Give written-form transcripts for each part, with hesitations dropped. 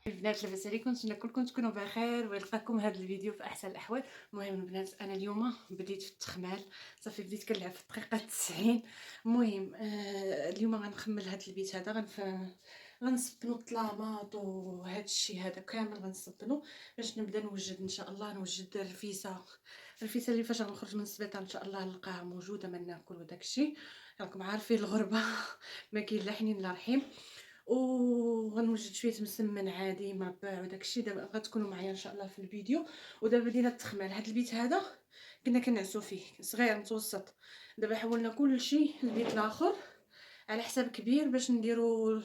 البنات لاباس عليكم؟ نتمنى كلكم تكونوا بخير ويلقاكم هذا الفيديو في احسن الاحوال. المهم البنات انا اليوم بديت في التخمال، صافي بديت كنلعب في الدقيقه 90. المهم اليوم غنخمل هذا البيت هذا غنصبنو الطلاماط وهذا الشيء هذا كامل غنصبنو باش نبدا نوجد ان شاء الله. نوجد الرفيسه اللي فاش غنخرج من السبيطار ان شاء الله نلقاها موجوده ما ناكل وداك الشيء. راكم عارفين الغربه ما كاين لا حنين لا رحيم. وغنوجد شويه مسمن عادي مربع وداك الشيء. دابا غتكونوا معايا ان شاء الله في الفيديو. ودابا بدينا التخمال. هذا البيت هذا كنا كنعسو فيه صغير متوسط، دابا حولنا كل شيء البيت الاخر على حساب كبير باش نديروا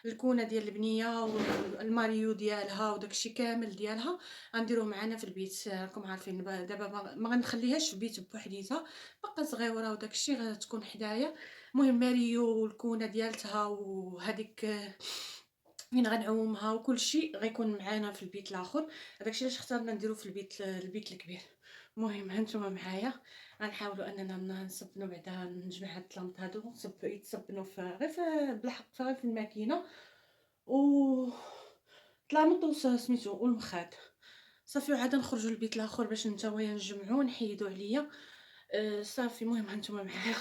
الكونه ديال البنيه والماريو ديالها وداك الشيء كامل ديالها غنديروه معنا في البيت. راكم عارفين دابا ما غنخليهاش في البيت بوحديتها، باقا صغيره وداك الشيء غتكون حدايا. المهم ماريو والكونه ديالتها وهذيك فين غنعومها وكل شيء غيكون معانا في البيت الاخر. داكشي علاش اخترنا نديرو في البيت الكبير. المهم هانتوما معايا غنحاولوا اننا نصبنوا بعدا نجمع هاد الطلامط هادو يتصبنوا في غير في بالحق غير في الماكينه و طلامط سميتو والمخاد صافي. وعاد نخرجوا للبيت الاخر باش نتاويا نجمعوا نحيدوا عليا. صافي المهم هانتوما معايا.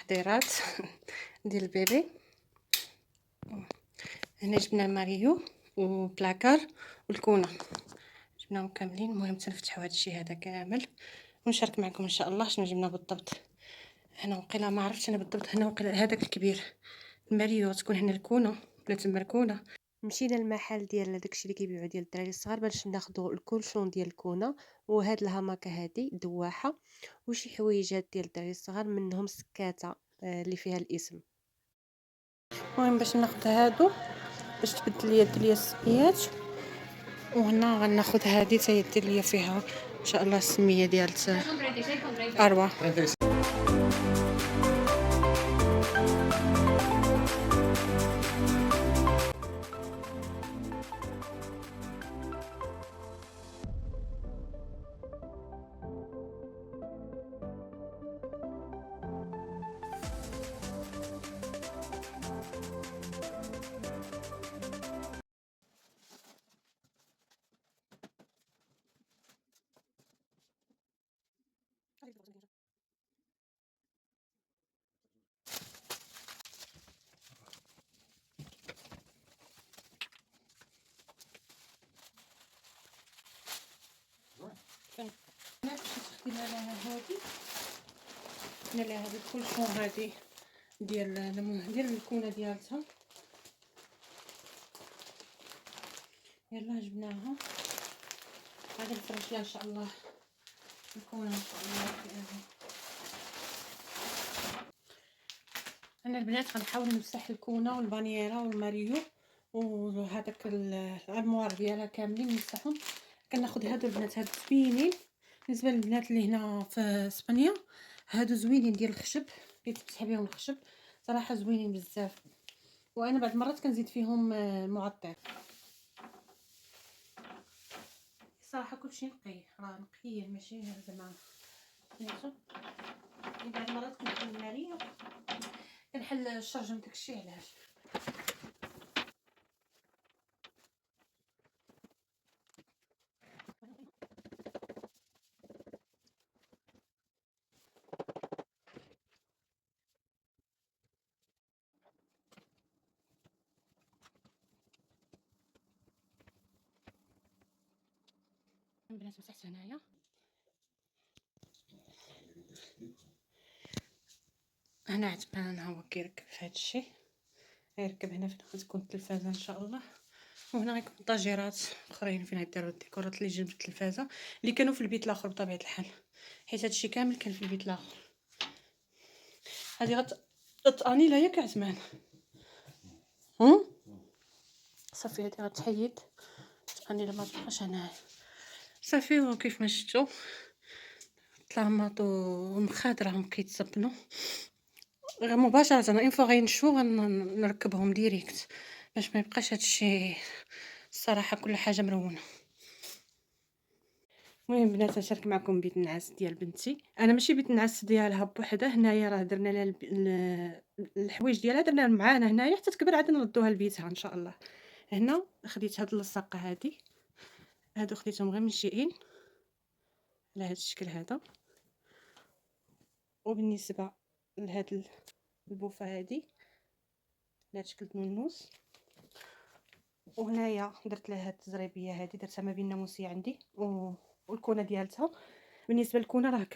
تحضيرات ديال البيبي. هنا جبنا ماريو وبلاكار والكونه جبناهم كاملين. المهم تنفتحوا هذا الشيء هذا كامل ونشارك معكم ان شاء الله شنو جبنا بالضبط. هنا وقيلا ما عرفتش انا بالضبط، هنا وقيلا هذاك الكبير الماريو تكون هنا الكونه ولا تما الكونه. مشينا للمحل ديال داكشي اللي كيبيعوا ديال الدراري الصغار باش ناخذوا الكولشون ديال الكونه وهاد الهماكه هذه دواحه وشي حويجات ديال الدراري الصغار منهم سكاته اللي فيها الاسم. المهم باش ناخذ هادو باش تبدل ليا دير ليا السميات. وهنا غناخذ هذه حتى دير ليا فيها ان شاء الله السميه ديال اروى. خدينا لها هذه، خدينا لها هذه الكولشون هذه ديال الكونه ديالتها. يلا جبناها غادي نفرش لها ان شاء الله الكونه ان شاء الله فيها. انا البنات غنحاول نمسح الكونه والبانييره والماريو وهذاك الارموار ديالها كاملين نمسحهم. كناخذ هادو البنات هادو زوينين بالنسبه للبنات اللي هنا في اسبانيا، هادو زوينين ديال الخشب اللي تمسح بهم الخشب صراحه زوينين بزاف. وانا بعض المرات كنزيد فيهم معطر صراحه كلشي نقي راه نقيين ماشي زعما سميتو. بعض المرات كنحل الماريو كنحل الشرجم داكشي علاش. البنات مسحت هنايا. هنا عتمان هو كيركب في هذا الشيء، غيركب هنا فين غتكون التلفازه ان شاء الله. وهنا غيكون طاجيرات اخرين فين غيديروا الديكورات اللي جبت التلفازه اللي كانوا في البيت الاخر بطبيعه الحال، حيت هذا الشيء كامل كان في البيت الاخر. هذه غتطاني لا ياك عثمان. صافي هذه غتحيد تطاني لما تبقاش هنايا صافي. وكيف ما شفتوا الطلاماط والمخاد راهم كيتصبنوا مباشره. انا فوا غينشفوا غنركبهم ديريكت باش ما يبقاش هادشي الصراحه كل حاجه مرونه. المهم بنات نشارك معكم بيت النعاس ديال بنتي. انا ماشي بيت النعاس ديالها بوحدها، هنايا راه درنا لها الحوايج ديالها درنا معانا هنايا حتى تكبر عاد نردوها لبيتها ان شاء الله. هنا خديت هاد اللصاقه هادو خديتهم غير من شيئين على هاد الشكل هذا. وبالنسبه لهاد البوفه هادي على هاد شكل نونوس، وهنايا درت لها هاد التزريبيه هادي درتها ما بين ناموسيه عندي والكونه ديالتها. بالنسبه للكونه راه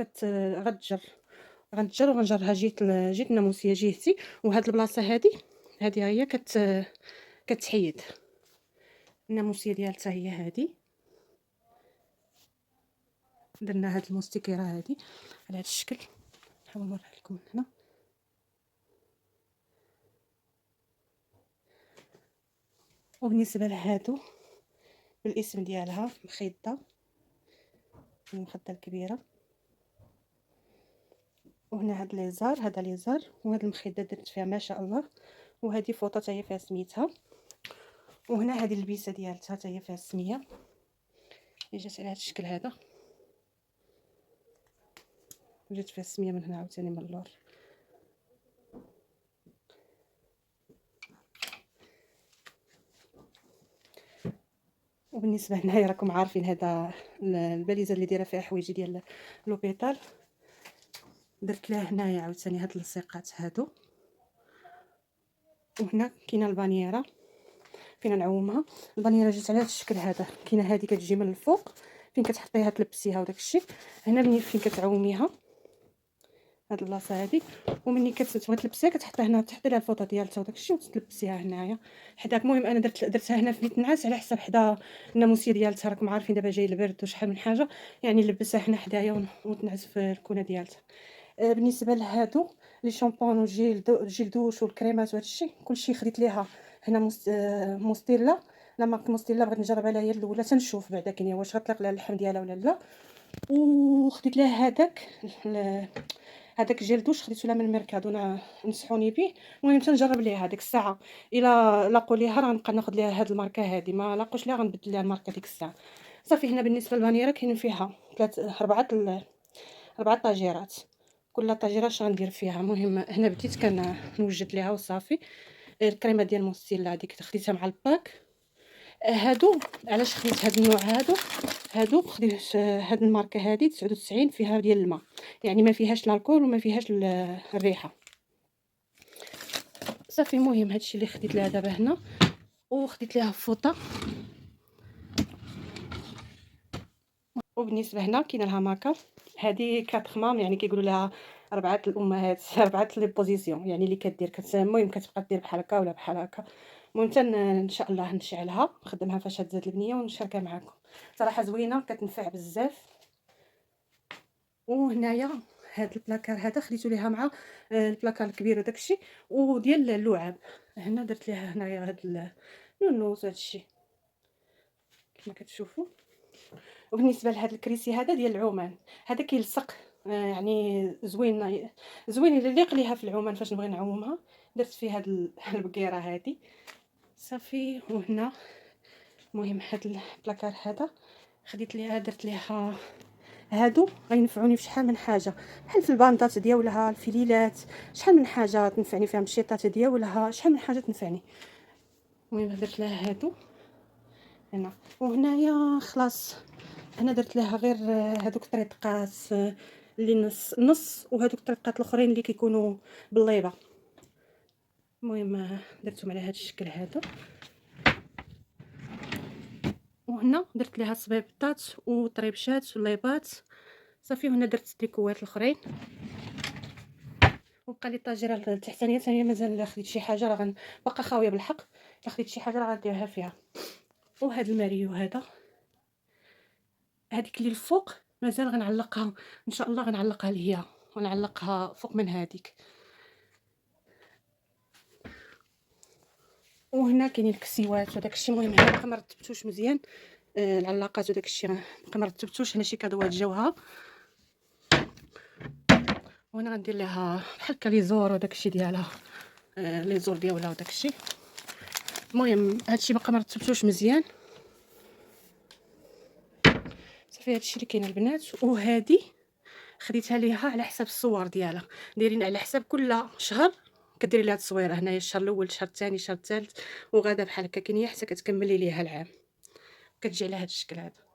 غنتجر وغنجرها جهه الناموسيه جهتي. وهاد البلاصه هادي هي كتحيد الناموسيه ديالتها هي هادي. درنا هاد المستكيره هادي على هاد الشكل، نحاول نوريها لكم هنا. وبالنسبه لهادو بالاسم ديالها مخده، المخده الكبيره. وهنا هاد ليزار، هذا ليزار، وهاد المخده درت فيها ما شاء الله. وهذه فوطه حتى هي فيها سميتها. وهنا هذه اللبسه ديالتها حتى هي فيها السميه اللي جات على هذا الشكل هذا، جات فيها السميه من هنا عاوتاني من اللور. وبالنسبه هنايا راكم عارفين هذا الباليزه اللي دايره فيها حوايجي ديال لوبيتال، درت لها هنايا عاوتاني هاد اللصيقات هادو. وهنا كاينه البانييره فين نعومها. البانييره جات على هاد الشكل هذا، كاينه هذه كتجي من الفوق فين كتحطيها تلبسيها وداك الشيء. هنا منين فين كتعوميها هاد البلاصه هادي، ومني كتبغي تلبسيها كتحطيها هنا، تحطي لها الفوطه ديالتها وداك الشيء وتلبسيها هنايا حداك. المهم انا درتها هنا في بيت النعاس على حساب حدا الناموسيه ديالتها. راكم عارفين دابا جاي البرد وشحال من حاجه، يعني نلبسها هنا حدايا ونتنعس في الكونه ديالتها. بالنسبه لهادو لي شامبون وجيل دوش والكريمات وهذا الشيء كلشي خديت ليها هنا موستيلا. لا مارك موستيلا بغيت نجرب عليها هي الاولى تنشوف بعدا كاين واش غطلق لها اللحم ديالها ولا لا. وخديت لها هذاك جيل دوش خديته لها من الميركادو نصحوني به. المهم تنجرب ليها هذيك الساعه، الا لاقوا ليها راه نبقى ناخذ ليها هذه الماركه هذه، ما لاقوش ليها غنبدل ليها الماركه ديك الساعه. صافي. هنا بالنسبه للفانيرا كاين فيها اربعه طاجيرات، كل طاجيره اش غندير فيها. المهم هنا بديت كنوجد ليها وصافي. الكريمه ديال موستيلا هذيك خديتها مع الباك. هادو علاش خديت هاد النوع هادو خديت هاد الماركه هادي 99 فيها ديال الماء، يعني ما فيهاش الكحول وما فيهاش الريحه. صافي. المهم هادشي اللي خديت لها دابا هنا. وخديت لها فوطه. وبالنسبه هنا كاينه لها ماكا، هذه كاتخمام يعني كيقولوا لها اربعه الامهات اربعه لي بوزيسيون، يعني اللي كدير المهم كتبقى دير بحال هكا ولا بحال هكا. المهم ان شاء الله نشعلها نخدمها فاش تزاد البنيه ونشاركها معكم. صراحه زوينه كتنفع بزاف. وهنايا هاد البلاكار هذا خديتو ليها مع البلاكار الكبير وداك الشيء وديال اللعاب. هنا درت ليها هنايا هاد النونوس هاد الشيء كما كتشوفوا. وبالنسبه لهاد الكريسي هذا ديال العومان، هذا كيلصق يعني زوين زوين يليق ليها في العومان فاش نبغي نعومها. درت فيه هاد البقيره هذه صافي. وهنا المهم هاد البلاكار هذا خديت ليها درت ليها هادو غينفعوني في شحال من حاجه، بحال في الباندات ديالها الفليلات، شحال من حاجه تنفعني فيها، الشيطات ديالها شحال من حاجه تنفعني. المهم درت لها هادو هنا. وهنايا خلاص هنا درت لها غير هذوك الطريقات اللي نص وهذوك الطريقات الاخرين اللي كيكونوا بالليبه. المهم درتهم على هذا الشكل هذا. وهنا درت لها صبيبطات وطريبشات وليبات صافي. هنا درت ديكوات الاخرين. وبقى لي الطاجيره التحتانيه ثاني مازال خديت شي حاجه راه باقا خاويه بالحق، خديت شي حاجه راه غنديرها فيها. وهذا الماريو هذيك اللي الفوق مازال غنعلقها ان شاء الله، غنعلقها لهي ونعلقها فوق من هذيك. وهنا كاينين الكسيوات وداك الشيء. المهم هنا باقا ما رتبتوش مزيان العلاقات وداك الشيء باقا ما رتبتوش. هنا شي كادوات جاوها. وهنا غندير لها بحال هكا لي زور وداك الشيء ديالها لي زور ديالها وداك الشيء. المهم هادشي باقا ما رتبتوش مزيان. صافي هادشي اللي كاين البنات. وهادي خديتها ليها على حساب الصور ديالها، دايرين على حساب كل شهر كديري ليها تصويره، هنايا الشهر الاول الشهر الثاني الشهر الثالث وغادا بحال هكا كاين هي حتى كتكملي ليها العام، كتجي على هاد الشكل هذا.